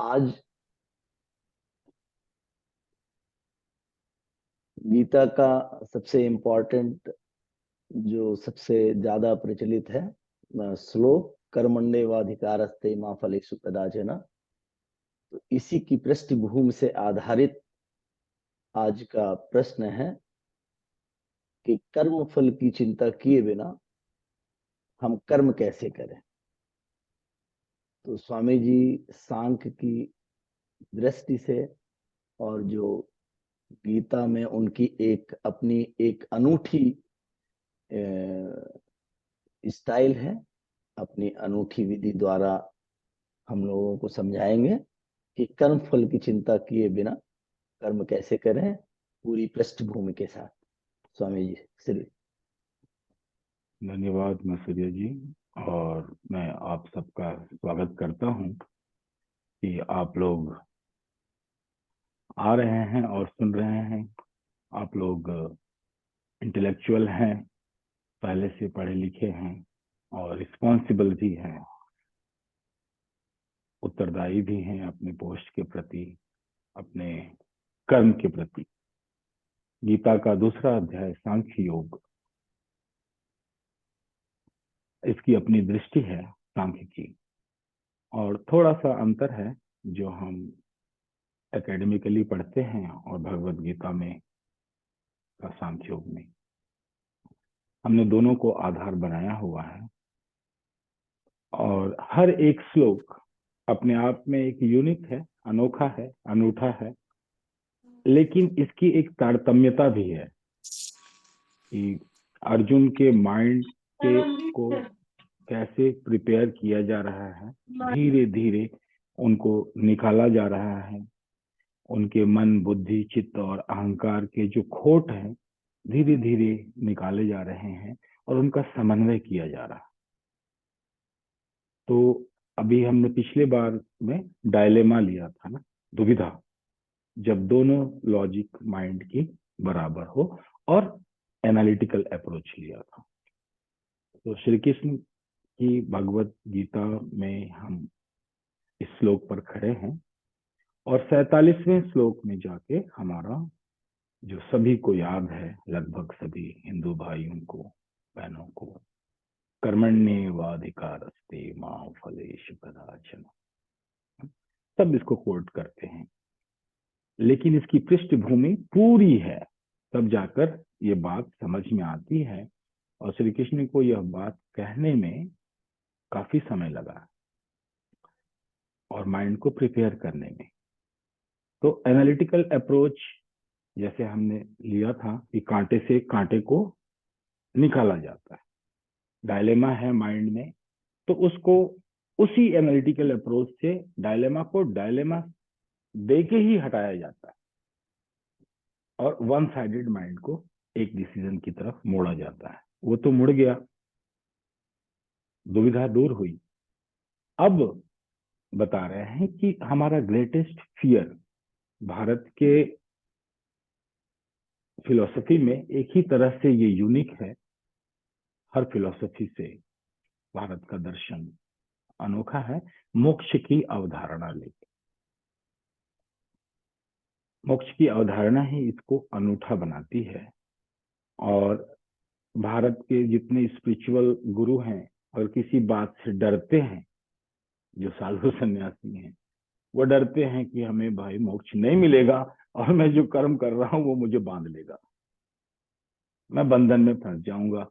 आज गीता का सबसे इम्पोर्टेंट जो सबसे ज्यादा प्रचलित है श्लोक कर्मण्येवाधिकारस्ते मा फलेषु कदाचन। तो इसी की पृष्ठभूमि से आधारित आज का प्रश्न है कि कर्म फल की चिंता किए बिना हम कर्म कैसे करें। तो स्वामी जी सांख्य की दृष्टि से और जो गीता में उनकी एक अपनी एक अनूठी स्टाइल है, अपनी अनूठी विधि द्वारा हम लोगों को समझाएंगे कि कर्म फल की चिंता किए बिना कर्म कैसे करें, पूरी पृष्ठभूमि के साथ। स्वामी जी श्री। धन्यवाद मसूर्य जी। और मैं आप सबका स्वागत करता हूं कि आप लोग आ रहे हैं और सुन रहे हैं। आप लोग इंटेलेक्चुअल हैं, पहले से पढ़े लिखे हैं और रिस्पॉन्सिबल भी हैं, उत्तरदायी भी हैं अपने पोस्ट के प्रति, अपने कर्म के प्रति। गीता का दूसरा अध्याय सांख्य योग, इसकी अपनी दृष्टि है सांख्य की, और थोड़ा सा अंतर है जो हम एकेडमिकली पढ़ते हैं और भगवत गीता में का सांख्य योग में। हमने दोनों को आधार बनाया हुआ है और हर एक श्लोक अपने आप में एक यूनिक है, अनोखा है, अनूठा है। लेकिन इसकी एक तारतम्यता भी है कि अर्जुन के माइंड के को कैसे प्रिपेयर किया जा रहा है, धीरे धीरे उनको निकाला जा रहा है। उनके मन, बुद्धि, चित्त और अहंकार के जो खोट हैं धीरे धीरे निकाले जा रहे हैं और उनका समन्वय किया जा रहा है। तो अभी हमने पिछले बार में डायलेमा लिया था ना, दुविधा, जब दोनों लॉजिक माइंड की बराबर हो, और एनालिटिकल अप्रोच लिया था। तो श्री कृष्ण की भगवत गीता में हम इस श्लोक पर खड़े हैं और 47वें श्लोक में जाके हमारा, जो सभी को याद है, लगभग सभी हिंदू भाइयों को, बहनों को, कर्मण्येवाधिकारस्ते मा फलेषु कदाचन, सब इसको कोट करते हैं। लेकिन इसकी पृष्ठभूमि पूरी है, तब जाकर ये बात समझ में आती है। और श्री कृष्ण को यह बात कहने में काफी समय लगा और माइंड को प्रिपेयर करने में। तो एनालिटिकल अप्रोच जैसे हमने लिया था कि कांटे से कांटे को निकाला जाता है, डायलेमा है माइंड में, तो उसको उसी एनालिटिकल अप्रोच से डायलेमा को डायलेमा दे के ही हटाया जाता है और वन साइडेड माइंड को एक डिसीजन की तरफ मोड़ा जाता है। वो तो मुड़ गया, दुविधा दूर हुई। अब बता रहे हैं कि हमारा ग्रेटेस्ट फियर, भारत के फिलॉसफी में एक ही तरह से ये यूनिक है, हर फिलॉसफी से भारत का दर्शन अनोखा है, मोक्ष की अवधारणा लेके। मोक्ष की अवधारणा ही इसको अनूठा बनाती है। और भारत के जितने स्पिरिचुअल गुरु हैं और किसी बात से डरते हैं, जो साधु सन्यासी हैं, वो डरते हैं कि हमें भाई मोक्ष नहीं मिलेगा और मैं जो कर्म कर रहा हूं वो मुझे बांध लेगा, मैं बंधन में फंस जाऊंगा।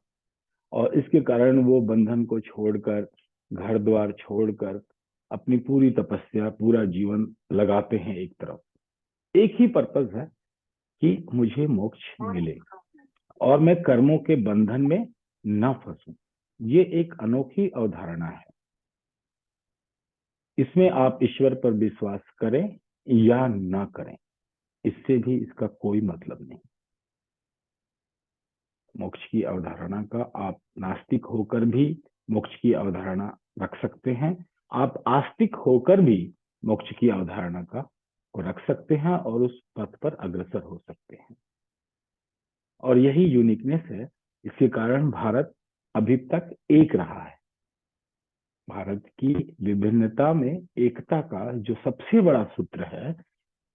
और इसके कारण वो बंधन को छोड़कर, घर द्वार छोड़कर अपनी पूरी तपस्या, पूरा जीवन लगाते हैं एक तरफ। एक ही पर्पस है कि मुझे मोक्ष मिले और मैं कर्मों के बंधन में न फंसूं। ये एक अनोखी अवधारणा है। इसमें आप ईश्वर पर विश्वास करें या ना करें, इससे भी इसका कोई मतलब नहीं। मोक्ष की अवधारणा का आप नास्तिक होकर भी मोक्ष की अवधारणा रख सकते हैं, आप आस्तिक होकर भी मोक्ष की अवधारणा का को रख सकते हैं और उस पथ पर अग्रसर हो सकते हैं। और यही यूनिकनेस है, इसके कारण भारत अभी तक एक रहा है। भारत की विभिन्नता में एकता का जो सबसे बड़ा सूत्र है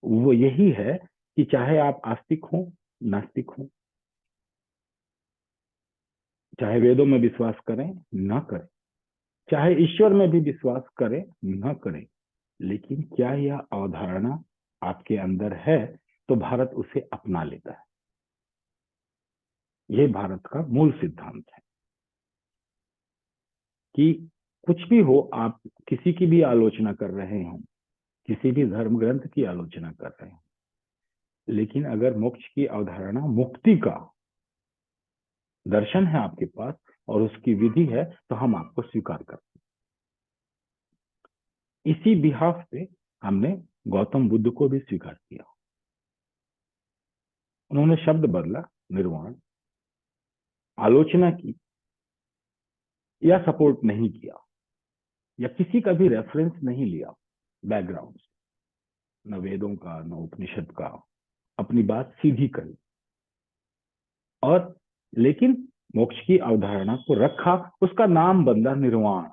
वो यही है कि चाहे आप आस्तिक हो, नास्तिक हो, चाहे वेदों में विश्वास करें ना करें, चाहे ईश्वर में भी विश्वास करें ना करें, लेकिन क्या यह अवधारणा आपके अंदर है तो भारत उसे अपना लेता है। यह भारत का मूल सिद्धांत है कि कुछ भी हो, आप किसी की भी आलोचना कर रहे हो, किसी भी धर्म ग्रंथ की आलोचना कर रहे हो, लेकिन अगर मोक्ष की अवधारणा, मुक्ति का दर्शन है आपके पास और उसकी विधि है तो हम आपको स्वीकार करते हैं। इसी बिहाफ पे हमने गौतम बुद्ध को भी स्वीकार किया। उन्होंने शब्द बदला निर्वाण, आलोचना की या सपोर्ट नहीं किया या किसी का भी रेफरेंस नहीं लिया बैकग्राउंड से, न वेदों का न उपनिषद का, अपनी बात सीधी करी और लेकिन मोक्ष की अवधारणा को रखा, उसका नाम बदला निर्वाण,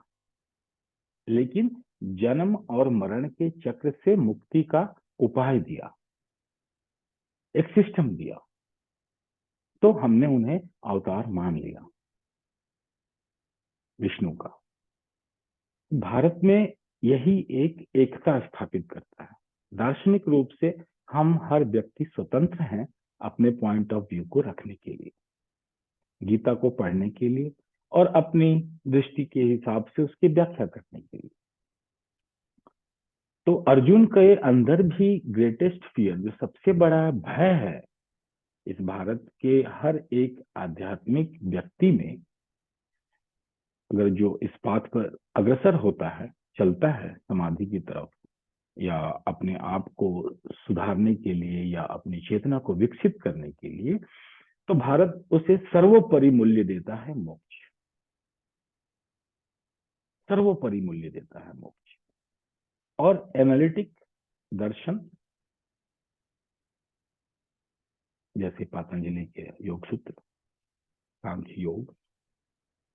लेकिन जन्म और मरण के चक्र से मुक्ति का उपाय दिया, एक सिस्टम दिया, तो हमने उन्हें अवतार मान लिया विष्णु का। भारत में यही एक एकता स्थापित करता है। दार्शनिक रूप से हम हर व्यक्ति स्वतंत्र हैं अपने पॉइंट ऑफ व्यू को रखने के लिए, गीता को पढ़ने के लिए और अपनी दृष्टि के हिसाब से उसकी व्याख्या करने के लिए। तो अर्जुन के अंदर भी ग्रेटेस्ट फियर, जो सबसे बड़ा भय है इस भारत के हर एक आध्यात्मिक व्यक्ति में, अगर जो इस पाथ पर अग्रसर होता है, चलता है समाधि की तरफ या अपने आप को सुधारने के लिए या अपनी चेतना को विकसित करने के लिए, तो भारत उसे सर्वोपरि मूल्य देता है मोक्ष, सर्वोपरि मूल्य देता है मोक्ष। और एनालिटिक दर्शन जैसे पतंजलि के योग सूत्र, सांख्य योग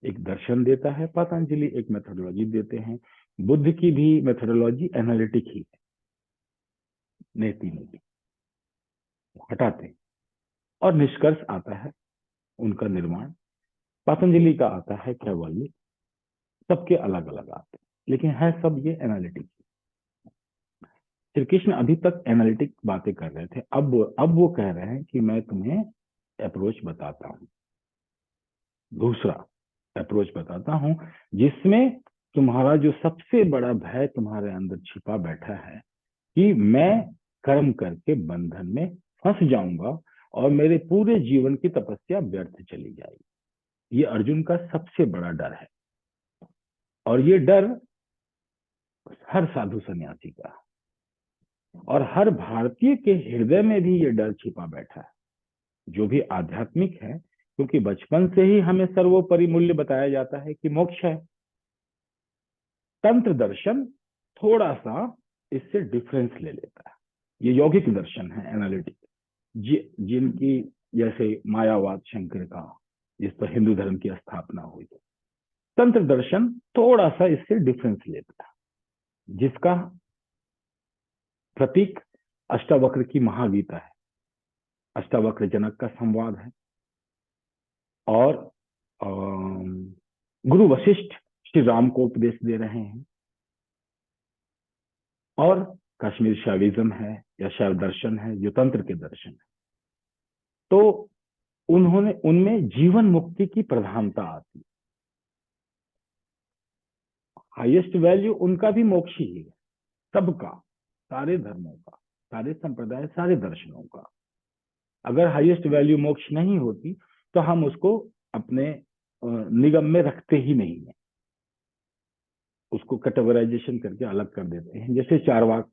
एक दर्शन देता है, पतंजलि एक मेथोडोलॉजी देते हैं, बुद्ध की भी मेथोडोलॉजी एनालिटिक ही है, नेति नहीं हटाते और निष्कर्ष आता है उनका निर्माण। पतंजलि का आता है कैवल्य, सबके अलग अलग आते हैं लेकिन है सब ये एनालिटिक। श्री कृष्ण अभी तक एनालिटिक बातें कर रहे थे, अब वो कह रहे हैं कि मैं तुम्हें अप्रोच बताता हूं, दूसरा अप्रोच बताता हूं जिसमें तुम्हारा जो सबसे बड़ा भय तुम्हारे अंदर छिपा बैठा है कि मैं कर्म करके बंधन में फंस जाऊंगा और मेरे पूरे जीवन की तपस्या व्यर्थ चली जाएगी। ये अर्जुन का सबसे बड़ा डर है और ये डर हर साधु सन्यासी का और हर भारतीय के हृदय में भी ये डर छिपा बैठा है, जो भी आध्यात्मिक है, क्योंकि बचपन से ही हमें सर्वोपरि मूल्य बताया जाता है कि मोक्ष है। तंत्र दर्शन थोड़ा सा इससे डिफरेंस ले लेता है, ये यौगिक दर्शन है एनालिटिक, जिनकी जैसे मायावाद शंकर का, जिस पर हिंदू धर्म की स्थापना हुई, तंत्र दर्शन थोड़ा सा इससे डिफरेंस लेता है, जिसका प्रतीक अष्टावक्र की महागीता है, अष्टावक्र जनक का संवाद है और गुरु वशिष्ठ श्री राम को उपदेश दे रहे हैं और कश्मीर शैविज्म है या शैव दर्शन है जो तंत्र के दर्शन है। तो उन्होंने उनमें जीवन मुक्ति की प्रधानता आती है, हाईएस्ट वैल्यू उनका भी मोक्ष ही है, सबका, सारे धर्मों का, सारे संप्रदाय, सारे दर्शनों का। अगर हाईएस्ट वैल्यू मोक्ष नहीं होती तो हम उसको अपने निगम में रखते ही नहीं है, उसको कैटेगराइजेशन करके अलग कर देते हैं। जैसे चारवाक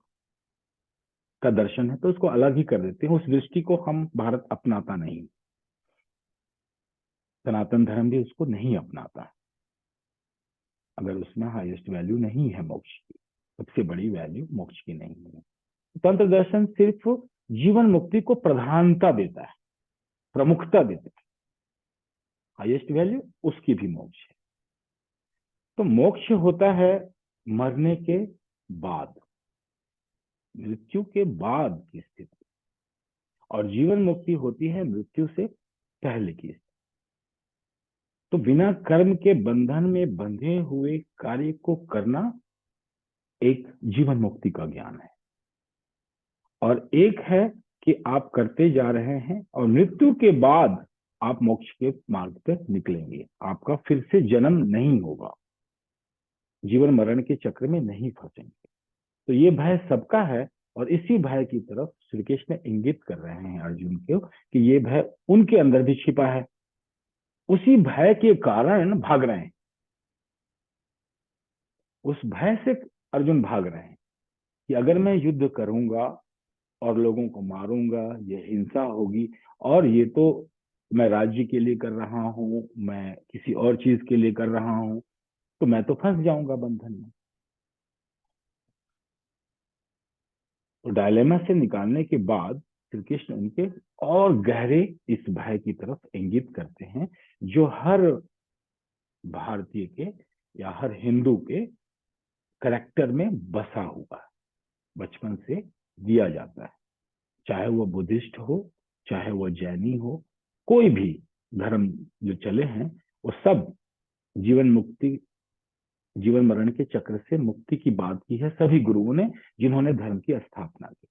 का दर्शन है तो उसको अलग ही कर देते हैं, उस दृष्टि को हम भारत अपनाता नहीं, सनातन धर्म भी उसको नहीं अपनाता अगर उसमें हाईएस्ट वैल्यू नहीं है मोक्ष की, सबसे बड़ी वैल्यू मोक्ष की नहीं है। तंत्र दर्शन सिर्फ जीवन मुक्ति को प्रधानता देता है, प्रमुखता देता है, हाईएस्ट वैल्यू उसकी भी मोक्ष है। तो मोक्ष होता है मरने के बाद, मृत्यु के बाद की स्थिति, और जीवन मुक्ति होती है मृत्यु से पहले की स्थिति। तो बिना कर्म के बंधन में बंधे हुए कार्य को करना एक जीवन मुक्ति का ज्ञान है, और एक है कि आप करते जा रहे हैं और मृत्यु के बाद आप मोक्ष के मार्ग पे निकलेंगे, आपका फिर से जन्म नहीं होगा, जीवन मरण के चक्र में नहीं फंसेंगे। तो ये भय सबका है, और इसी भय की तरफ श्री कृष्ण इंगित कर रहे हैं अर्जुन को कि ये भय उनके अंदर भी छिपा है, उसी भय के कारण भाग रहे हैं, उस भय से अर्जुन भाग रहे हैं कि अगर मैं युद्ध करूंगा और लोगों को मारूंगा, ये हिंसा होगी, और ये तो मैं राज्य के लिए कर रहा हूं, मैं किसी और चीज के लिए कर रहा हूं, तो मैं तो फंस जाऊंगा बंधन में। तो डायलेमा से निकालने के बाद श्री कृष्ण उनके और गहरे इस भय की तरफ इंगित करते हैं, जो हर भारतीय के या हर हिंदू के करेक्टर में बसा हुआ है, बचपन से दिया जाता है, चाहे वो बुद्धिस्ट हो, चाहे वो जैनी हो, कोई भी धर्म जो चले हैं, वो सब जीवन मुक्ति, जीवन मरण के चक्र से मुक्ति की बात की है सभी गुरुओं ने, जिन्होंने धर्म की स्थापना की।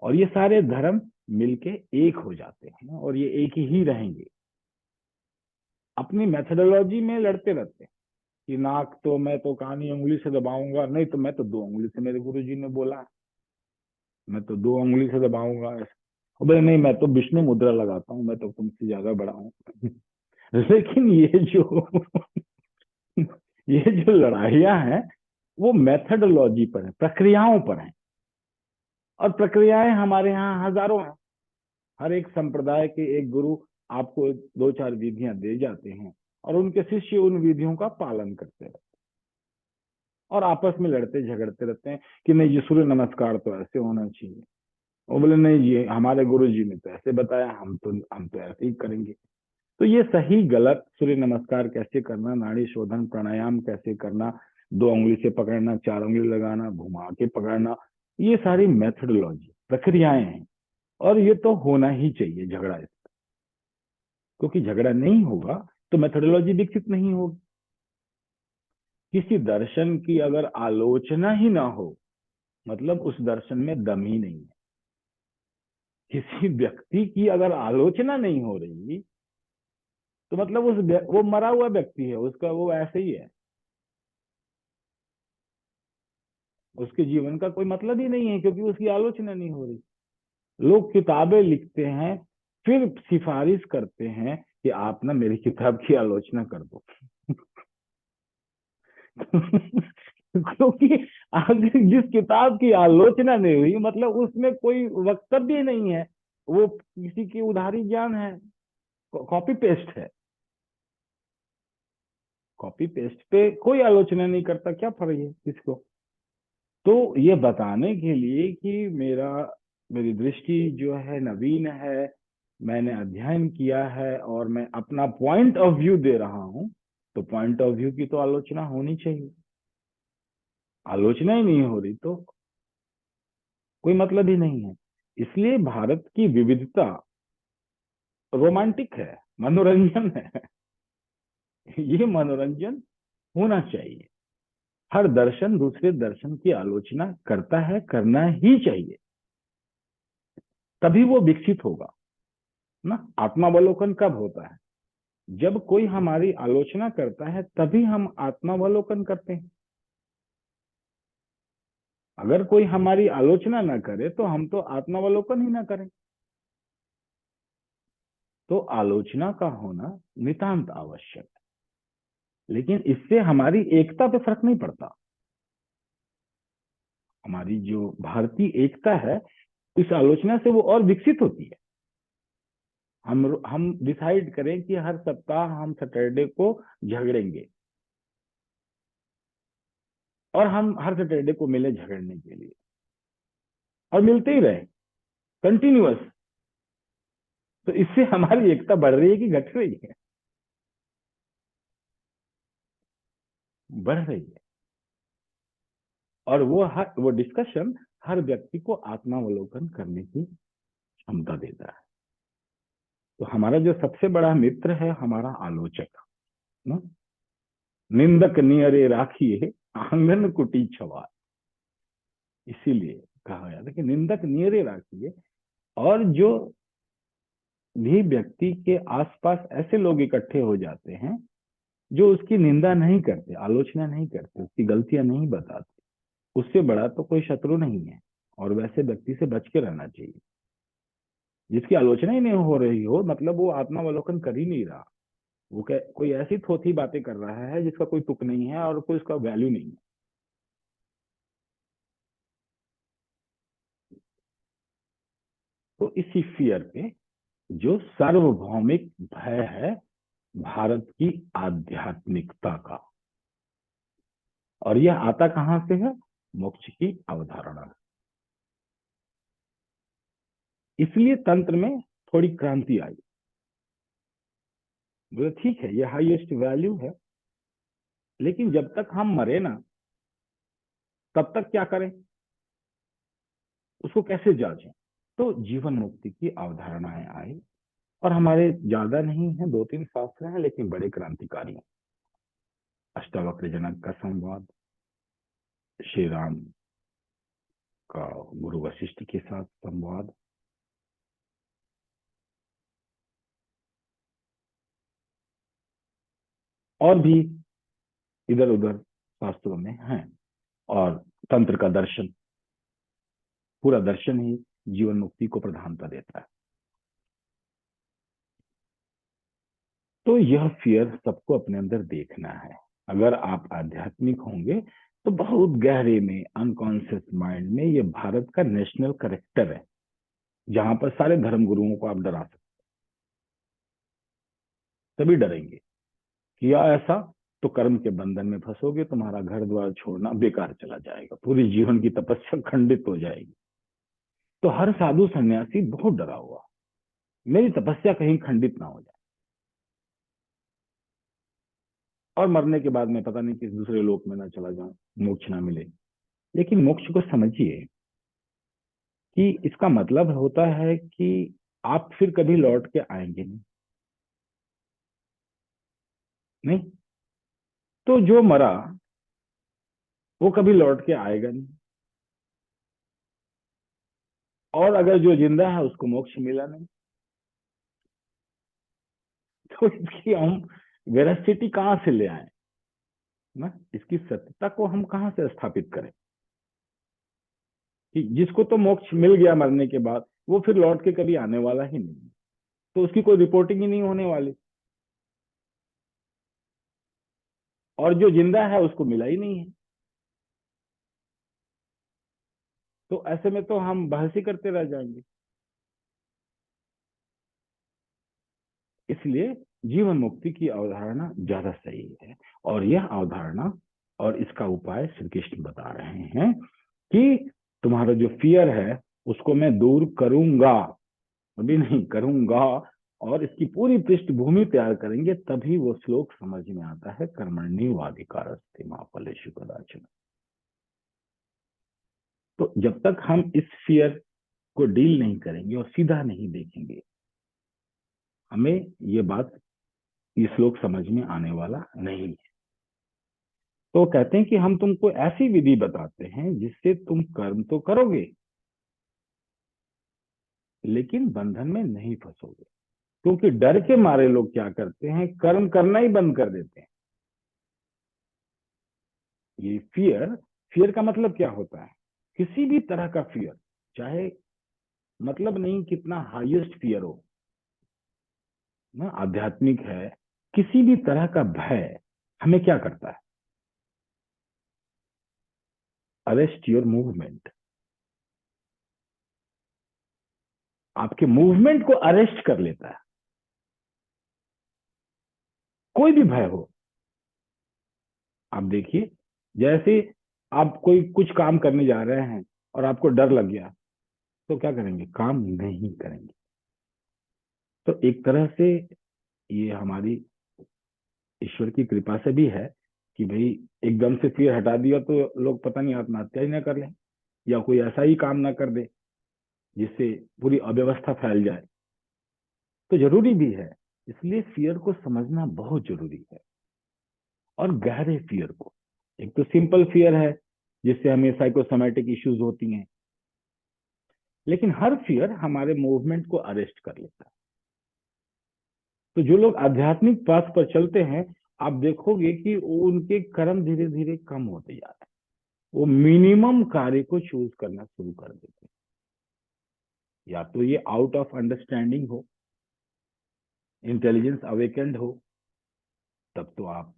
और ये सारे धर्म मिलके एक हो जाते हैं, और ये एक ही रहेंगे। अपनी मेथोडोलॉजी में लड़ते रहते हैं कि नाक तो मैं तो कानी उंगली से दबाऊंगा, नहीं तो मैं तो 2 उंगली से, मेरे गुरुजी ने बोला मैं तो 2 उंगली से दबाऊंगा, बोले नहीं मैं तो विष्णु मुद्रा लगाता हूँ, मैं तो तुमसे ज्यादा बड़ा हूँ। लेकिन ये जो लड़ाइयां हैं वो मेथडोलॉजी पर है, प्रक्रियाओं पर है, और प्रक्रियाएं हमारे यहाँ हजारों हैं। हर एक संप्रदाय के एक गुरु आपको 2-4 विधियां दे जाते हैं, और उनके शिष्य उन विधियों का पालन करते रहते हैं, और आपस में लड़ते झगड़ते रहते हैं कि नहीं जी सूर्य नमस्कार तो ऐसे होना चाहिए, वो बोले नहीं जी हमारे गुरु जी ने तो ऐसे बताया, हम तो ऐसे ही करेंगे। तो ये सही गलत, सूर्य नमस्कार कैसे करना, नाड़ी शोधन प्राणायाम कैसे करना, 2 उंगली से पकड़ना, 4 उंगली लगाना, घुमा के पकड़ना, ये सारी मेथडोलॉजी प्रक्रियाएं हैं, और ये तो होना ही चाहिए झगड़ा, क्योंकि झगड़ा नहीं होगा तो मेथडोलॉजी विकसित नहीं होगी। किसी दर्शन की अगर आलोचना ही ना हो, मतलब उस दर्शन में दम ही नहीं है। किसी व्यक्ति की अगर आलोचना नहीं हो रही, तो मतलब वो मरा हुआ व्यक्ति है, उसका वो ऐसे ही है, उसके जीवन का कोई मतलब ही नहीं है, क्योंकि उसकी आलोचना नहीं हो रही। लोग किताबें लिखते हैं, फिर सिफारिश करते हैं कि आप ना मेरी किताब की आलोचना कर दो। क्योंकि अगर जिस किताब की आलोचना नहीं हुई, मतलब उसमें कोई वक्तव्य नहीं है, वो किसी की उधारी ज्ञान है, कॉपी पेस्ट है। कॉपी पेस्ट पे कोई आलोचना नहीं करता, क्या फर्क है किसको। तो ये बताने के लिए कि मेरी दृष्टि जो है नवीन है, मैंने अध्ययन किया है, और मैं अपना पॉइंट ऑफ व्यू दे रहा हूं, तो पॉइंट ऑफ व्यू की तो आलोचना होनी चाहिए। आलोचना ही नहीं हो रही तो कोई मतलब ही नहीं है। इसलिए भारत की विविधता रोमांटिक है, मनोरंजन है। ये मनोरंजन होना चाहिए। हर दर्शन दूसरे दर्शन की आलोचना करता है, करना ही चाहिए, तभी वो विकसित होगा ना। आत्मावलोकन कब होता है? जब कोई हमारी आलोचना करता है, तभी हम आत्मावलोकन करते हैं। अगर कोई हमारी आलोचना ना करे तो हम तो आत्मावलोकन ही ना करें। तो आलोचना का होना नितांत आवश्यक है, लेकिन इससे हमारी एकता पे फर्क नहीं पड़ता। हमारी जो भारतीय एकता है, इस आलोचना से वो और विकसित होती है। हम डिसाइड करें कि हर सप्ताह हम सैटरडे को झगड़ेंगे, और हम हर सैटरडे को मिले झगड़ने के लिए, और मिलते ही रहे कंटिन्यूअस। तो इससे हमारी एकता बढ़ रही है कि घट रही है? बढ़ रही है। और वो डिस्कशन हर व्यक्ति को आत्मावलोकन करने की क्षमता देता है। तो हमारा जो सबसे बड़ा मित्र है हमारा आलोचक ना, निंदक नियरे राखिए आंगन कुटी छवा, इसीलिए कहा गया था कि निंदक नियरे राखिए। और जो भी व्यक्ति के आसपास ऐसे लोग इकट्ठे हो जाते हैं जो उसकी निंदा नहीं करते, आलोचना नहीं करते, उसकी गलतियां नहीं बताते, उससे बड़ा तो कोई शत्रु नहीं है। और वैसे व्यक्ति से बच के रहना चाहिए। जिसकी आलोचना ही नहीं हो रही हो, मतलब वो आत्मावलोकन कर ही नहीं रहा, वो कोई ऐसी थोथी बातें कर रहा है जिसका कोई तुक नहीं है और कोई उसका वैल्यू नहीं है। तो इसी फियर पे जो सार्वभौमिक भय है भारत की आध्यात्मिकता का, और यह आता कहां से है? मोक्ष की अवधारणा। इसलिए तंत्र में थोड़ी क्रांति आई। बोले ठीक है, ये हाईएस्ट वैल्यू है, लेकिन जब तक हम मरे ना तब तक क्या करें, उसको कैसे जांचें? तो जीवन मुक्ति की अवधारणाएं आई। और हमारे ज्यादा नहीं है, 2-3 शास्त्र हैं, लेकिन बड़े क्रांतिकारी हैं। अष्टावक्र जनक का संवाद, श्री राम का गुरु वशिष्ठ के साथ संवाद, और भी इधर उधर शास्त्रों में हैं। और तंत्र का दर्शन, पूरा दर्शन ही जीवन मुक्ति को प्रधानता देता है। तो यह फियर सबको अपने अंदर देखना है। अगर आप आध्यात्मिक होंगे तो बहुत गहरे में अनकॉन्शियस माइंड में ये भारत का नेशनल करेक्टर है, जहां पर सारे धर्म गुरुओं को आप डरा सकते, तभी डरेंगे। किया ऐसा तो कर्म के बंधन में फंसोगे, तुम्हारा घर द्वार छोड़ना बेकार चला जाएगा, पूरी जीवन की तपस्या खंडित हो जाएगी। तो हर साधु सन्यासी बहुत डरा हुआ, मेरी तपस्या कहीं खंडित ना हो जाए, और मरने के बाद में पता नहीं किस दूसरे लोक में ना चला जाऊं, मोक्ष ना मिले। लेकिन मोक्ष को समझिए कि इसका मतलब होता है कि आप फिर कभी लौट के आएंगे नहीं। नहीं, तो जो मरा वो कभी लौट के आएगा नहीं, और अगर जो जिंदा है उसको मोक्ष मिला नहीं, तो इसकी हम वेरासिटी कहां से ले आए ना, इसकी सत्यता को हम कहां से स्थापित करें कि जिसको तो मोक्ष मिल गया मरने के बाद, वो फिर लौट के कभी आने वाला ही नहीं, तो उसकी कोई रिपोर्टिंग ही नहीं होने वाली, और जो जिंदा है उसको मिला ही नहीं है। तो ऐसे में तो हम बहस ही करते रह जाएंगे। इसलिए जीवन मुक्ति की अवधारणा ज्यादा सही है। और यह अवधारणा और इसका उपाय श्री कृष्ण बता रहे हैं कि तुम्हारा जो फियर है उसको मैं दूर करूंगा, अभी नहीं करूंगा। और इसकी पूरी पृष्ठभूमि तैयार करेंगे तभी वो श्लोक समझ में आता है, कर्मण्येवाधिकारस्ते मा फलेषु कदाचन। तो जब तक हम इस फियर को डील नहीं करेंगे और सीधा नहीं देखेंगे, हमें ये बात, ये श्लोक समझ में आने वाला नहीं है। तो कहते हैं कि हम तुमको ऐसी विधि बताते हैं जिससे तुम कर्म तो करोगे लेकिन बंधन में नहीं फंसोगे। क्योंकि डर के मारे लोग क्या करते हैं, कर्म करना ही बंद कर देते हैं। ये फियर, फियर का मतलब क्या होता है? किसी भी तरह का फियर, चाहे मतलब नहीं कितना हाईएस्ट फियर हो ना, आध्यात्मिक है, किसी भी तरह का भय हमें क्या करता है? अरेस्ट योर मूवमेंट, आपके मूवमेंट को अरेस्ट कर लेता है। कोई भी भय हो, आप देखिए, जैसे आप कोई कुछ काम करने जा रहे हैं और आपको डर लग गया, तो क्या करेंगे? काम नहीं करेंगे। तो एक तरह से ये हमारी ईश्वर की कृपा से भी है कि भाई एकदम से फियर हटा दिया तो लोग पता नहीं आत्महत्या ही ना कर लें, या कोई ऐसा ही काम ना कर दे जिससे पूरी अव्यवस्था फैल जाए। तो जरूरी भी है, इसलिए फियर को समझना बहुत जरूरी है। और गहरे फियर को, एक तो सिंपल फियर है जिससे हमें साइकोसोमैटिक इश्यूज होती हैं, लेकिन हर फियर हमारे मूवमेंट को अरेस्ट कर लेता है। तो जो लोग आध्यात्मिक पाथ पर चलते हैं, आप देखोगे कि उनके कर्म धीरे धीरे कम होते जा रहे हैं, वो मिनिमम कार्य को चूज करना शुरू कर देते हैं। या तो ये आउट ऑफ अंडरस्टैंडिंग हो, इंटेलिजेंस अवेकेंड हो, तब तो आप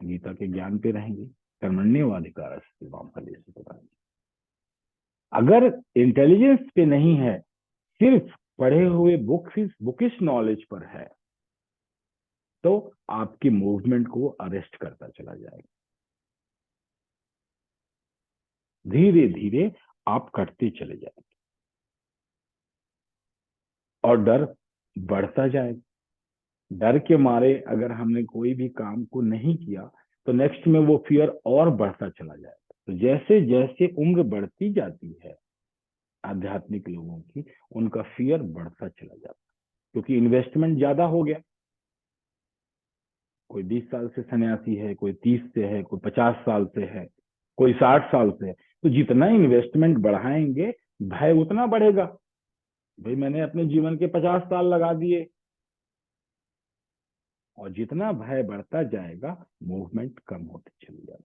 गीता के ज्ञान पे रहेंगे, कर्मण्येवाधिकारस्ते मां फलेषु कदाचन। अगर इंटेलिजेंस पे नहीं है, सिर्फ पढ़े हुए बुकिश नॉलेज पर है, तो आपकी मूवमेंट को अरेस्ट करता चला जाएगा। धीरे धीरे आप कटते चले जाएंगे और डर बढ़ता जाएगा। डर के मारे अगर हमने कोई भी काम को नहीं किया, तो नेक्स्ट में वो फियर और बढ़ता चला जाएगा। तो जैसे जैसे उम्र बढ़ती जाती है आध्यात्मिक लोगों की, उनका फियर बढ़ता चला जाता है, क्योंकि इन्वेस्टमेंट ज्यादा हो गया। कोई 20 साल से सन्यासी है, कोई 30 से है, कोई 50 साल से है, कोई 60 साल से है। तो जितना इन्वेस्टमेंट बढ़ाएंगे, भय उतना बढ़ेगा। भाई मैंने अपने जीवन के 50 साल लगा दिए, और जितना भय बढ़ता जाएगा, मूवमेंट कम होते चली जाएगी।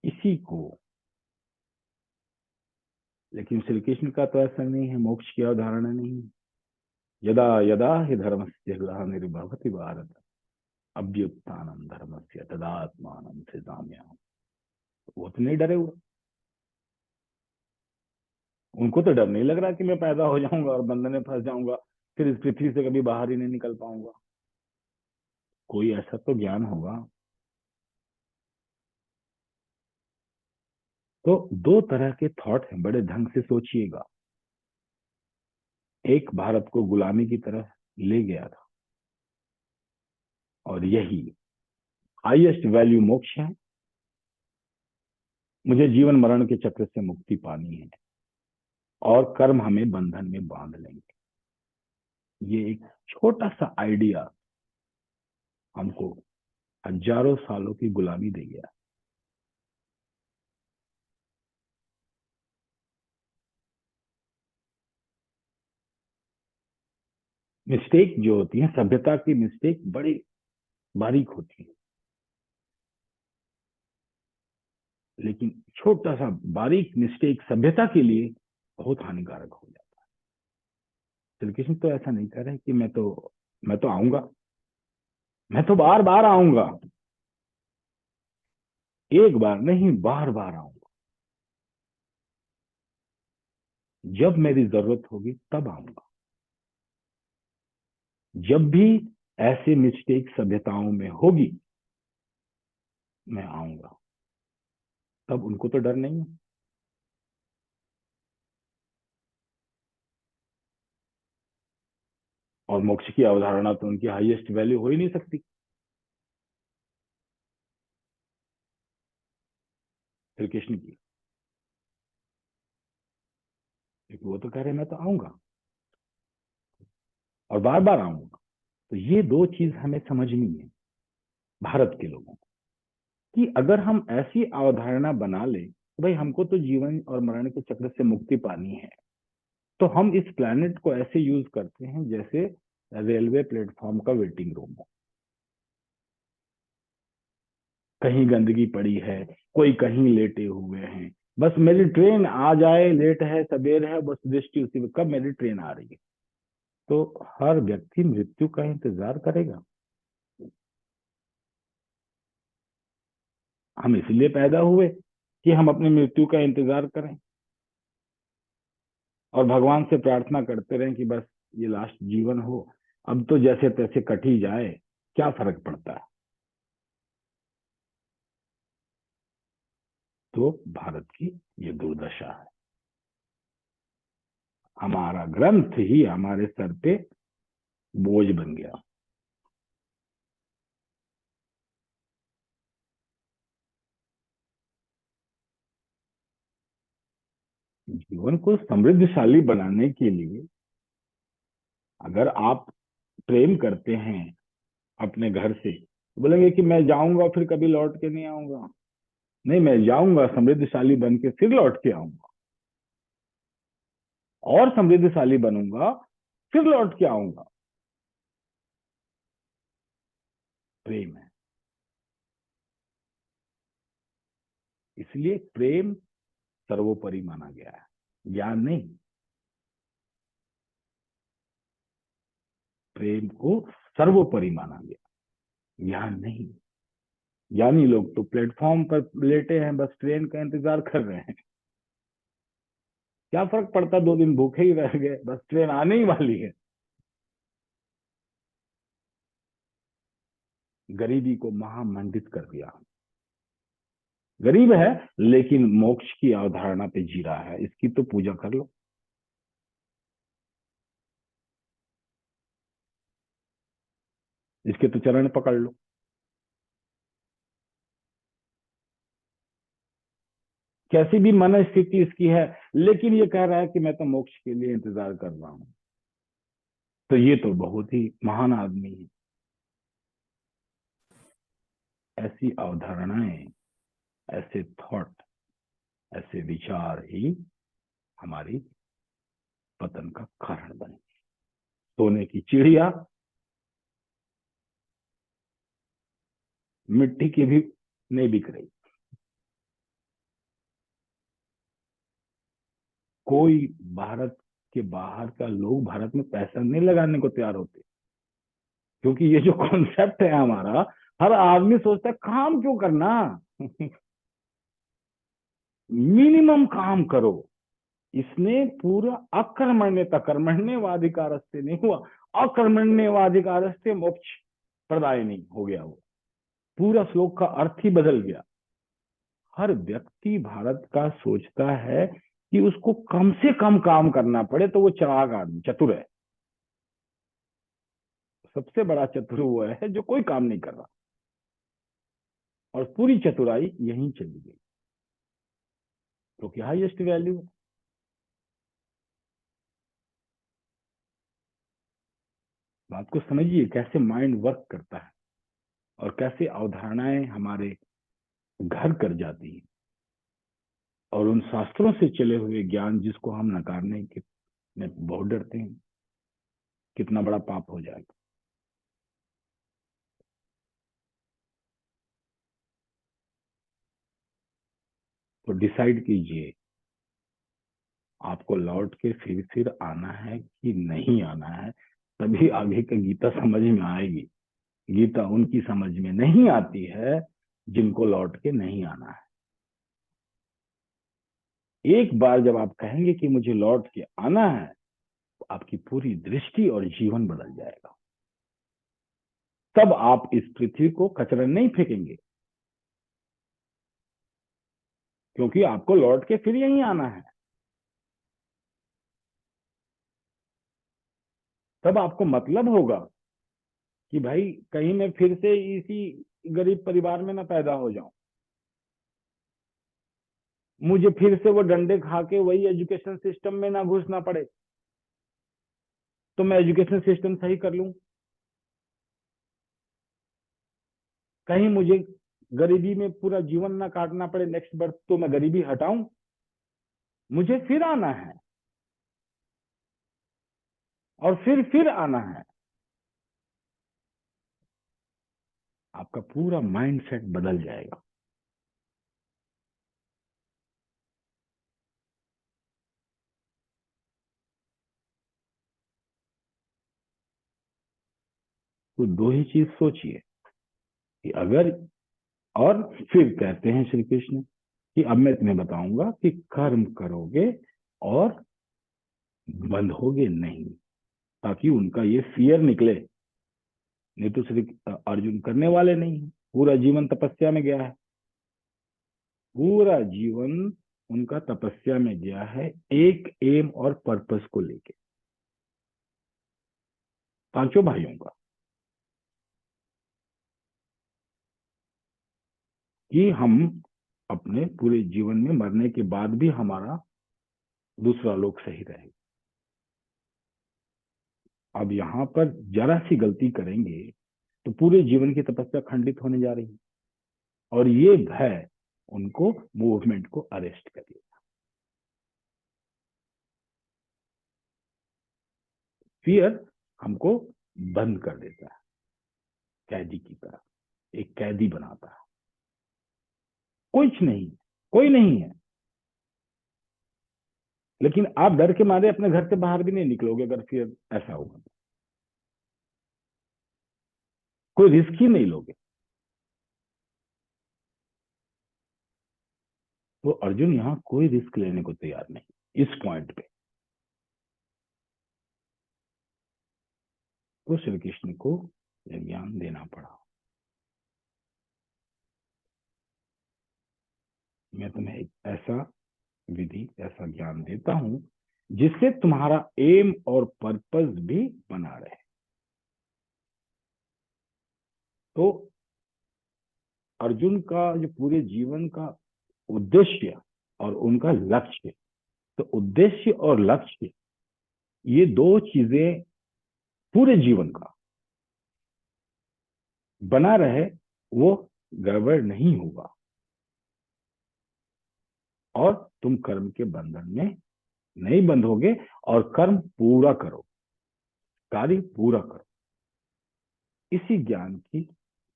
इसी को, लेकिन श्री कृष्ण का तो ऐसा नहीं है, मोक्ष की अवधारणा नहीं है। यदा यदा हि धर्मस्य ग्लानिर्भवति भारत अभ्युत्थानम धर्मस्य तदात्मानं सृजाम्यहम्। वो तो नहीं डरे हुए, उनको तो डर नहीं लग रहा कि मैं पैदा हो जाऊंगा और बंधन में फंस जाऊंगा, फिर इस पृथ्वी से कभी बाहर ही नहीं निकल पाऊंगा। कोई ऐसा तो ज्ञान होगा। तो दो तरह के थॉट हैं, बड़े ढंग से सोचिएगा। एक भारत को गुलामी की तरफ ले गया था, और यही हाईएस्ट वैल्यू मोक्ष है। मुझे जीवन मरण के चक्र से मुक्ति पानी है, और कर्म हमें बंधन में बांध लेंगे। ये एक छोटा सा आइडिया हमको हजारों सालों की गुलामी दे गया। मिस्टेक जो होती है, सभ्यता की मिस्टेक बड़ी बारीक होती है, लेकिन छोटा सा बारीक मिस्टेक सभ्यता के लिए बहुत हानिकारक हो जाता है। श्री कृष्ण तो ऐसा नहीं कर रहे कि मैं तो आऊंगा, मैं तो बार बार आऊंगा, एक बार नहीं बार बार आऊंगा, जब मेरी जरूरत होगी तब आऊंगा। जब भी ऐसे मिस्टेक सभ्यताओं में होगी, मैं आऊंगा। तब उनको तो डर नहीं है। और मोक्ष की अवधारणा तो उनकी हाईएस्ट वैल्यू हो ही नहीं सकती श्री कृष्ण की, क्योंकि वो तो कह रहे मैं तो आऊंगा और बार बार आऊंगा। तो ये दो चीज हमें समझनी है भारत के लोगों को, कि अगर हम ऐसी अवधारणा बना ले तो भाई हमको तो जीवन और मरण के चक्र से मुक्ति पानी है, तो हम इस प्लेनेट को ऐसे यूज करते हैं जैसे रेलवे प्लेटफॉर्म का वेटिंग रूम हो। कहीं गंदगी पड़ी है, कोई कहीं लेटे हुए हैं, बस मेरी ट्रेन आ जाए, लेट है सवेर है, बस दृष्टि उसी में कब मेरी ट्रेन आ रही है। तो हर व्यक्ति मृत्यु का इंतजार करेगा। हम इसलिए पैदा हुए कि हम अपनी मृत्यु का इंतजार करें और भगवान से प्रार्थना करते रहें कि बस ये लास्ट जीवन हो, अब तो जैसे तैसे कट ही जाए, क्या फर्क पड़ता है। तो भारत की ये दुर्दशा है। हमारा ग्रंथ ही हमारे सर पे बोझ बन गया। जीवन को समृद्धशाली बनाने के लिए अगर आप प्रेम करते हैं अपने घर से, तो बोलेंगे कि मैं जाऊंगा फिर कभी लौट के नहीं आऊंगा। नहीं, मैं जाऊंगा समृद्धशाली बन के फिर लौट के आऊंगा, और समृद्धशाली बनूंगा फिर लौट के आऊंगा। प्रेम है। इसलिए प्रेम सर्वोपरि माना गया है, ज्ञान नहीं। प्रेम को सर्वोपरि माना गया, ज्ञान नहीं। ज्ञानी लोग तो प्लेटफॉर्म पर लेटे हैं, बस ट्रेन का इंतजार कर रहे हैं। क्या फर्क पड़ता, 2 दिन भूखे ही रह गए, बस ट्रेन आने ही वाली है। गरीबी को महामंडित कर दिया। गरीब है लेकिन मोक्ष की अवधारणा पे जी रहा है, इसकी तो पूजा कर लो। इसके तो चरण पकड़ लो। कैसी भी मन स्थिति इसकी है, लेकिन ये कह रहा है कि मैं तो मोक्ष के लिए इंतजार कर रहा हूं। तो ये तो बहुत ही महान आदमी है। ऐसी अवधारणाएं, ऐसे थॉट, ऐसे विचार ही हमारी पतन का कारण बने। सोने की चिड़िया मिट्टी की भी नहीं बिक रही। कोई भारत के बाहर का लोग भारत में पैसा नहीं लगाने को तैयार होते, क्योंकि ये जो कॉन्सेप्ट है हमारा, हर आदमी सोचता है काम क्यों करना, मिनिमम काम करो। इसने पूरा अकर्मण्यवाधिकारस्ते नहीं हुआ, अकर्मण्यवाधिकारस्ते मोक्ष प्रदाय नहीं हो गया। वो पूरा श्लोक का अर्थ ही बदल गया। हर व्यक्ति भारत का सोचता है कि उसको कम से कम काम करना पड़े, तो वो चालाक आदमी, चतुर है। सबसे बड़ा चतुर वो है जो कोई काम नहीं कर रहा, और पूरी चतुराई यहीं चली गई, क्योंकि हाईएस्ट वैल्यू है। बात को समझिए कैसे माइंड वर्क करता है, और कैसे अवधारणाएं हमारे घर कर जाती है, और उन शास्त्रों से चले हुए ज्ञान जिसको हम नकारने के में बहुत डरते हैं, कितना बड़ा पाप हो जाएगा। तो डिसाइड कीजिए, आपको लौट के फिर आना है कि नहीं आना है। तभी आगे का गीता समझ में आएगी। गीता उनकी समझ में नहीं आती है जिनको लौट के नहीं आना है। एक बार जब आप कहेंगे कि मुझे लौट के आना है, तो आपकी पूरी दृष्टि और जीवन बदल जाएगा। तब आप इस पृथ्वी को कचरा नहीं फेंकेंगे, क्योंकि आपको लौट के फिर यहीं आना है। तब आपको मतलब होगा कि भाई कहीं मैं फिर से इसी गरीब परिवार में ना पैदा हो जाऊं, मुझे फिर से वो डंडे खा के वही एजुकेशन सिस्टम में ना घुसना पड़े, तो मैं एजुकेशन सिस्टम सही कर लूं। कहीं मुझे गरीबी में पूरा जीवन ना काटना पड़े, नेक्स्ट बर्थ तो मैं गरीबी हटाऊं। मुझे फिर आना है, और फिर आना है। आपका पूरा माइंडसेट बदल जाएगा। तो दो ही चीज सोचिए कि अगर, और फिर कहते हैं श्री कृष्ण कि अब मैं तुम्हें बताऊंगा कि कर्म करोगे और बंधोगे नहीं, ताकि उनका ये फियर निकले। नहीं तो श्री अर्जुन करने वाले नहीं है, पूरा जीवन तपस्या में गया है। पूरा जीवन उनका तपस्या में गया है, एक एम और पर्पस को लेके। पांचों भाइयों का, कि हम अपने पूरे जीवन में मरने के बाद भी हमारा दूसरा लोक सही रहे। अब यहाँ पर जरा सी गलती करेंगे तो पूरे जीवन की तपस्या खंडित होने जा रही है, और ये भय उनको मूवमेंट को अरेस्ट करेगा। फियर हमको बंद कर देता है, कैदी की तरह, एक कैदी बनाता है। कुछ नहीं, कोई नहीं है, लेकिन आप डर के मारे अपने घर से बाहर भी नहीं निकलोगे अगर फिर ऐसा होगा। कोई रिस्क ही नहीं लोगे। तो अर्जुन यहाँ कोई रिस्क लेने को तैयार नहीं इस पॉइंट पे। तो श्री कृष्ण को यह ज्ञान देना पड़ा। मैं तुम्हें एक ऐसा विधि, ऐसा ज्ञान देता हूं जिससे तुम्हारा एम और पर्पस भी बना रहे। तो अर्जुन का जो पूरे जीवन का उद्देश्य और उनका लक्ष्य, तो उद्देश्य और लक्ष्य ये दो चीजें पूरे जीवन का बना रहे, वो गड़बड़ नहीं होगा, और तुम कर्म के बंधन में नहीं बंधोगे, और कर्म पूरा करो, कार्य पूरा करो। इसी ज्ञान की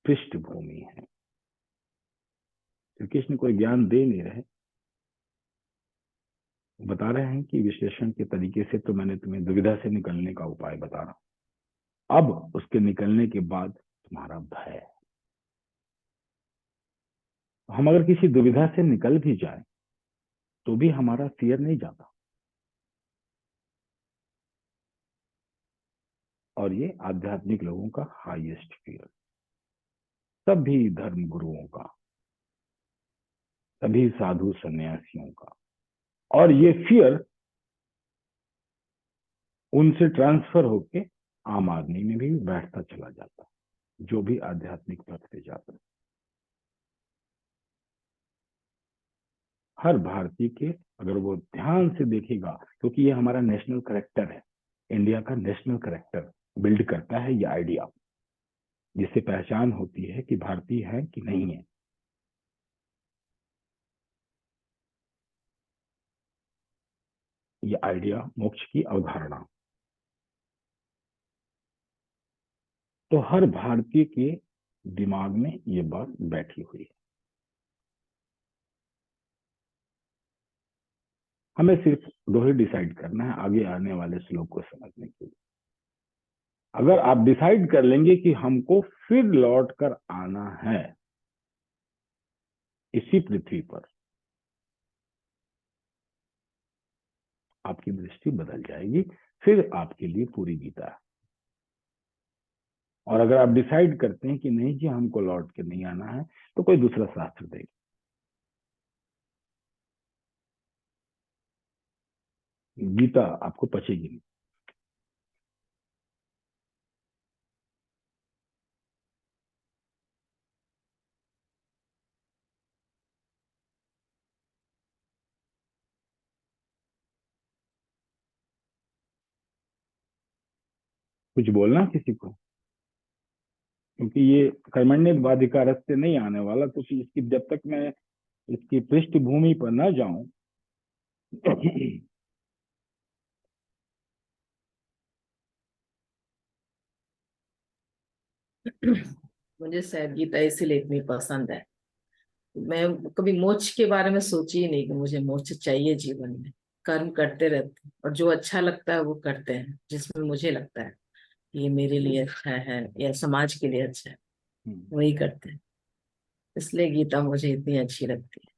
पृष्ठभूमि है। श्री कृष्ण कोई ज्ञान दे नहीं रहे, बता रहे हैं कि विश्लेषण के तरीके से तो मैंने तुम्हें दुविधा से निकलने का उपाय बता रहा हूं। अब उसके निकलने के बाद तुम्हारा भय। हम अगर किसी दुविधा से निकल भी जाए तो भी हमारा फियर नहीं जाता, और ये आध्यात्मिक लोगों का हाईएस्ट फियर, सभी धर्म गुरुओं का, सभी साधु सन्यासियों का। और ये फियर उनसे ट्रांसफर होके आम आदमी में भी बैठता चला जाता, जो भी आध्यात्मिक पथ पे जाता है। हर भारतीय के, अगर वो ध्यान से देखेगा, क्योंकि ये हमारा नेशनल करेक्टर है, इंडिया का नेशनल करेक्टर बिल्ड करता है ये आइडिया, जिससे पहचान होती है कि भारतीय है कि नहीं है। ये आइडिया मोक्ष की अवधारणा, तो हर भारतीय के दिमाग में ये बात बैठी हुई है। हमें सिर्फ दो ही डिसाइड करना है आगे आने वाले श्लोक को समझने के लिए। अगर आप डिसाइड कर लेंगे कि हमको फिर लौट कर आना है इसी पृथ्वी पर, आपकी दृष्टि बदल जाएगी, फिर आपके लिए पूरी गीता है। और अगर आप डिसाइड करते हैं कि नहीं जी हमको लौट के नहीं आना है, तो कोई दूसरा शास्त्र देगा। गीता आपको पचेगी नहीं। कुछ बोलना किसी को, क्योंकि ये कर्मण्येवाधिकारः से नहीं आने वाला, क्योंकि इसकी जब तक मैं इसकी पृष्ठभूमि पर न जाऊं मुझे शायद गीता इसीलिए इतनी पसंद है। मैं कभी मोक्ष के बारे में सोची ही नहीं कि मुझे मोक्ष चाहिए जीवन में। कर्म करते रहते हैं और जो अच्छा लगता है वो करते हैं, जिसमें मुझे लगता है ये मेरे लिए अच्छा है या समाज के लिए अच्छा है, वही करते हैं। इसलिए गीता मुझे इतनी अच्छी लगती है।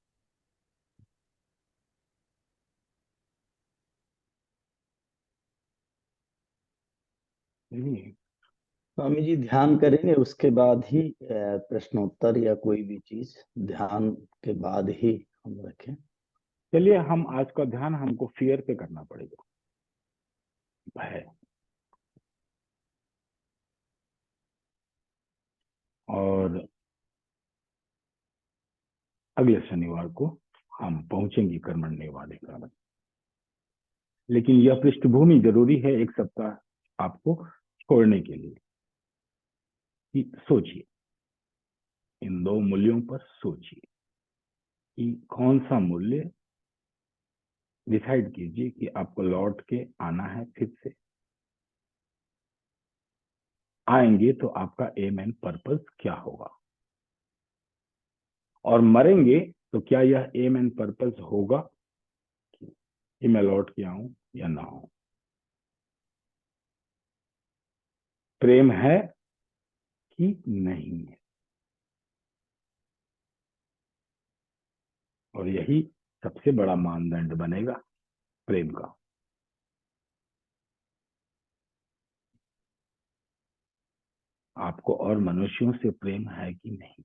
स्वामी जी ध्यान करेंगे, उसके बाद ही प्रश्नोत्तर या कोई भी चीज ध्यान के बाद ही हम रखें। चलिए, हम आज का ध्यान हमको फियर पे करना पड़ेगा, भय। और अगले शनिवार को हम पहुंचेंगे कर्मण्येवाधिकारस्ते। लेकिन यह पृष्ठभूमि जरूरी है एक सप्ताह आपको छोड़ने के लिए कि सोचिए, इन दो मूल्यों पर सोचिए कि कौन सा मूल्य, डिसाइड कीजिए कि आपको लौट के आना है। फिर से आएंगे तो आपका एम एंड पर्पस क्या होगा, और मरेंगे तो क्या यह एम एंड पर्पस होगा कि मैं लौट के आऊं या ना आऊं। प्रेम है कि नहीं है, और यही सबसे बड़ा मानदंड बनेगा प्रेम का। आपको और मनुष्यों से प्रेम है कि नहीं,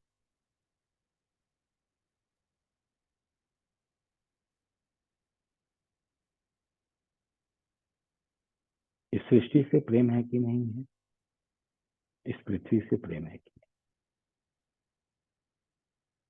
इस सृष्टि से प्रेम है कि नहीं है, इस पृथ्वी से प्रेम है कि नहीं।